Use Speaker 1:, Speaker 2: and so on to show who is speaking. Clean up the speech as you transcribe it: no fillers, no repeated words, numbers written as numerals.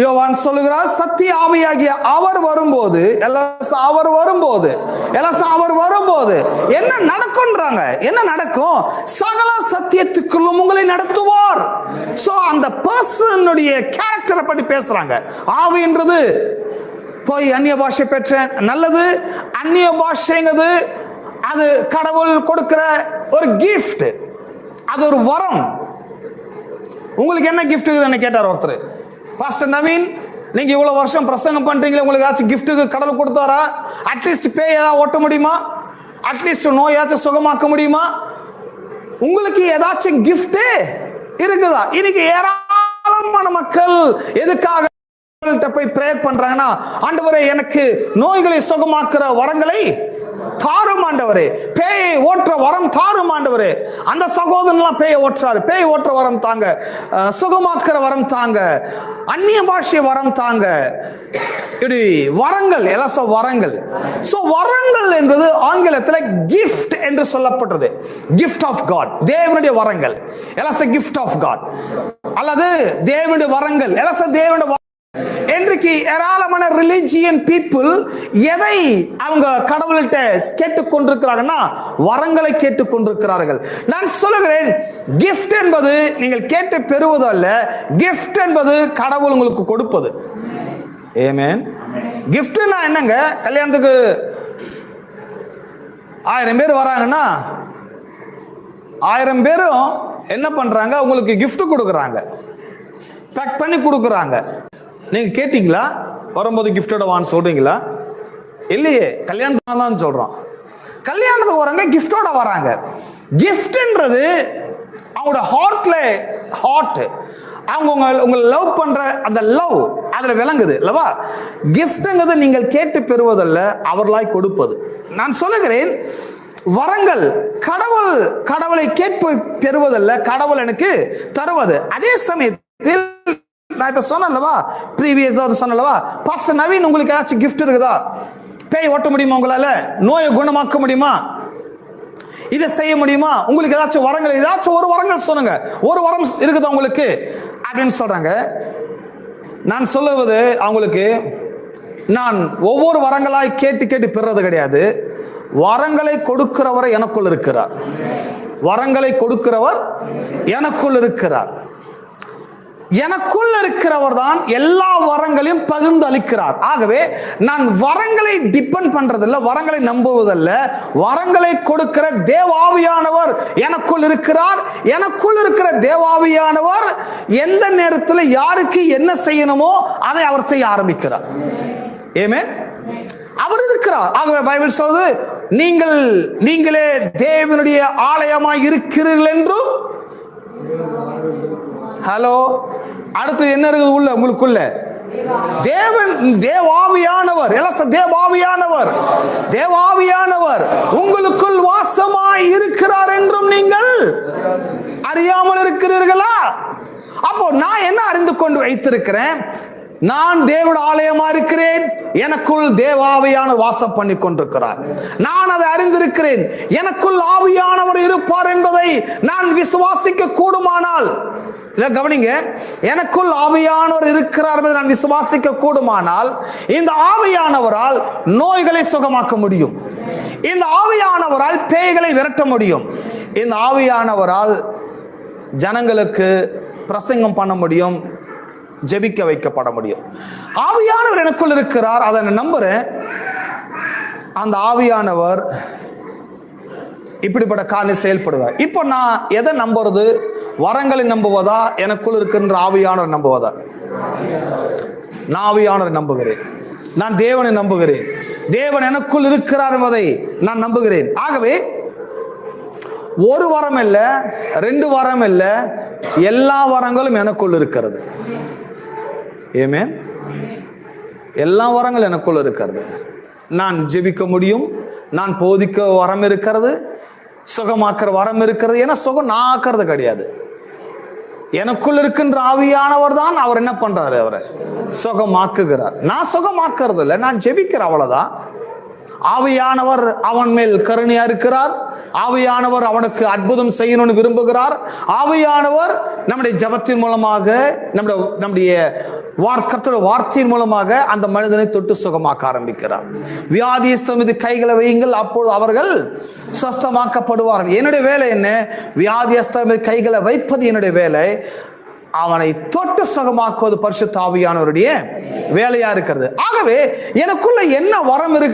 Speaker 1: யோவான் சொல்லுகிறார், சத்திய ஆவியாகிய அவர் வரும்போது என்ன நடக்கும்ன்றாங்க. என்ன நடக்கும்? சகல சத்தியத்துக்குள்ளும் உங்களை நடத்துவார். சோ அந்த பர்சனுடைய கேரக்டரை பற்றி பேசுறாங்க. ஆவின்றது போய் அந்நிய பாஷை பெற்றேன், நல்லது. அந்நிய பாஷைங்கிறது அது கடவுள் கொடுக்கிற ஒரு கிஃப்ட், அது ஒரு வரம். உங்களுக்கு என்ன கிஃப்ட் இருக்குதுன்னு கேட்டார் ஒருத்தர். பாஸ்டர் நவீன், நீங்க இவ்வளவு வருஷம் பிரசங்கம் பண்றீங்களே, உங்களுக்கு ஏதாச்சும் கிஃப்ட்டுக்கு கடவுள் கொடுத்தாரா? அட்லீஸ்ட் பேய் ஏதாவது ஓட்ட முடியுமா? அட்லீஸ்ட் நோயாச்சும் சுகமாக்க முடியுமா? உங்களுக்கு ஏதாச்சும் கிஃப்ட் இருக்குதா? இன்னைக்கு ஏராளமான மக்கள் எதுக்காக போய் பிரேயர் பண்றாங்கன்னா, ஆண்டவரே எனக்கு நோய்களை சுகமாக்குற வரங்களை தாரும் ஆண்டவரே, பேயை ஓட்டுற வரம் தாரும் ஆண்டவரே. அந்த சகோதரன்லாம் பேயை ஓட்டுறாரு, பேய் ஓட்டுற வரம் தாங்க, சுகமாக்குற வரம் தாங்க, அந்நிய பாஷை வரம் தாங்க. இப்படி வரங்கள் எல்லாம் வரங்கள். சோ வரங்கள் என்பது ஆங்கிலத்தில் கிஃப்ட் என்று சொல்லப்பட்டது. கிஃப்ட் ஆஃப் காட், தேவனுடைய வரங்கள் எல்லாம் கிஃப்ட் ஆஃப் காட், அல்லது தேவனுடைய வரங்கள் எல்லாம் தேவனுடைய. இன்றைக்கு ஏராளமான ரிலிஜியன் பீப்புள் எதை அவங்க கடவுள்கிட்ட கேட்டுக்கொண்டிருக்கிறாங்கன்னா, வரங்களை கேட்டுக்கொண்டிருக்கிறார்கள். நான் சொல்லுகிறேன், கிஃப்ட் என்பது நீங்கள் கேட்டு பெறுவது அல்ல, கிஃப்ட் என்பது கடவுள் உங்களுக்கு கொடுப்பது. ஆமென். கிஃப்ட்னா என்னங்க? கல்யாணத்துக்கு 1000 பேர் வராங்கன்னா 1000 பேரும் என்ன பண்றாங்க? உங்களுக்கு கிஃப்ட் கொடுக்குறாங்க, பேக் பண்ணி கொடுக்குறாங்க. நீங்க கேட்டீங்களா? வரும்போது கிஃப்டோட வான்னு சொல்றீங்களா? இல்லையே, கல்யாணத்துக்கு தான் சொல்றோம். கல்யாணத்துக்கு வராங்க, கிஃப்டோட வராங்க. கிஃப்ட்ன்றது அவங்களோட ஹார்ட், அவங்க உங்களை லவ் பண்ற அந்த லவ் அதுல விளங்குது அல்லவா? கிஃப்ட்ங்கிறது நீங்கள் கேட்டு பெறுவதல்ல, அவர்களாய் கொடுப்பது. நான் சொல்லுகிறேன், வரங்கள் கடவுளை கேட்பு பெறுவதல்ல, கடவுள் எனக்கு தருவது. அதே சமயத்தில் நான் இப்ப சொன்னல்லவா, ப்ரீவியஸா சொன்னல்லவா, பாஸ்டர் நவீன் உங்களுக்கு ஏதாச்சும் கிஃப்ட் இருக்குதா? பேய் ஓட்ட முடியுமா? உங்களால நோயை குணமாக்க முடியுமா? இதை செய்ய முடியுமா? உங்களுக்கு ஏதாச்சும் வரங்கள், ஏதாச்சும் ஒரு வரங்கள் சொல்லுங்க. ஒரு வரம் இருக்குதா உங்களுக்கு அப்படின்னு சொல்றாங்க. நான் சொல்லுவது அவங்களுக்கு, நான் ஒவ்வொரு வரங்களாய் கேட்டு பெறுறது கிடையாது. வரங்களை கொடுக்கிறவர் எனக்குள் இருக்கிறார். வரங்களை கொடுக்கிறவர் எனக்குள் இருக்கிறார். எனக்குள் இருக்கிறவர் தான் எல்லா வரங்களையும் பகிர்ந்து அளிக்கிறார். ஆகவே நான் வரங்களை டிபெண்ட் பண்றதில்ல, வரங்களை நம்புவதல்ல, வரங்களை கொடுக்கிற தேவாவியானவர் எனக்குள் இருக்கிறார். எனக்குள் இருக்கிற தேவாவியானவர் எந்த நேரத்தில் யாருக்கு என்ன செய்யணுமோ அதை அவர் செய்ய ஆரம்பிக்கிறார். ஆமென். அவர் இருக்கிறார். ஆகவே பைபிள் சொல்லுது, நீங்களே தேவனுடைய ஆலயமாய் இருக்கிறீர்கள் என்றும். ஹலோ, அடுத்து என்ன இருக்குது உள்ள உங்களுக்குள்ள? தேவாவியானவர் உங்களுக்குள் வாசமாய் இருக்கிறார் என்றும் நீங்கள் அறியாமல் இருக்கிறீர்களா? அப்போ நான் என்ன அறிந்து கொண்டு வைத்திருக்கிறேன்? நான் தேவனுடைய ஆலயமா இருக்கிறேன், எனக்குள் தேவாவியான வாசம் பண்ணி கொண்டிருக்கிறார். நான் அதை அறிந்திருக்கிறேன். எனக்குள் ஆவியானவர் இருப்பார் என்பதை நான் விசுவாசிக்க கூடுமானால், கவனிங்க, எனக்குள் ஆவியானவர் இருக்கிறார் என்பதை நான் விசுவாசிக்க கூடுமானால், இந்த ஆவியானவரால் நோய்களை சுகமாக்க முடியும். இந்த ஆவியானவரால் பேய்களை விரட்ட முடியும். இந்த ஆவியானவரால் ஜனங்களுக்கு பிரசங்கம் பண்ண முடியும், ஜெபிக்க வைக்கப்பட முடியும். ஆவியானவர் எனக்குள் இருக்கிறார், அதை நான் நம்புறேன். அந்த ஆவியானவர் இப்படிப்பட்ட காரியம் செயல்படுவார். இப்போ நான் எதை நம்புறது? வரங்களை நம்புவதா, எனக்குள் இருக்கின்ற ஆவியானவர் நம்புவதா? நான் ஆவியானவரை நம்புகிறேன். நான் தேவனை நம்புகிறேன். தேவன் எனக்குள் இருக்கிறார் என்பதை நான் நம்புகிறேன். ஆகவே ஒரு வரம் இல்ல, 2 வரம் இல்ல, எல்லா வரங்களும் எனக்குள் இருக்கிறது. ஆமென். எல்லா வரங்களும் எனக்குள் இருக்கிறது. நான் ஜெபிக்க முடியும், நான் போதிக்க வரம் இருக்கிறது, சுகமாக்குற வரம் இருக்கிறது. ஏன்னா சுகம் நான் ஆக்குறது கிடையாது, எனக்குள் இருக்கின்ற ஆவியானவர் தான் அவர் என்ன பண்றாரு, அவரை சுகமாக்குகிறார். நான் சுகமாக்குறது இல்லை, நான் ஜெபிக்கிறேன், அவ்வளவுதான். ஆவியானவர் அவன் மேல் கருணையா இருக்கிறார், ஆவியானவர் அவனுக்கு அற்புதம் செய்யணும்னு விரும்புகிறார். ஆவியானவர் நம்முடைய ஜெபத்தின் மூலமாக, நம்முடைய கர்த்தருடைய வார்த்தையின் மூலமாக அந்த மனிதனை தொட்டு சுகமாக்க ஆரம்பிக்கிறார். வியாதியஸ்தர் மீது கைகளை வையுங்கள், அப்பொழுது அவர்கள் சுஸ்தமாக்கப்படுவார்கள். என்னுடைய வேலை என்ன? வியாதியஸ்தர் மீது கைகளை வைப்பது என்னுடைய வேலை. அவனை தொட்டு சுகமாக்குவது பரிசுத்த ஆவியானவருடைய வேலையா இருக்கிறது. ஆகவே எனக்குள்ள என்ன வரம் இருக்கு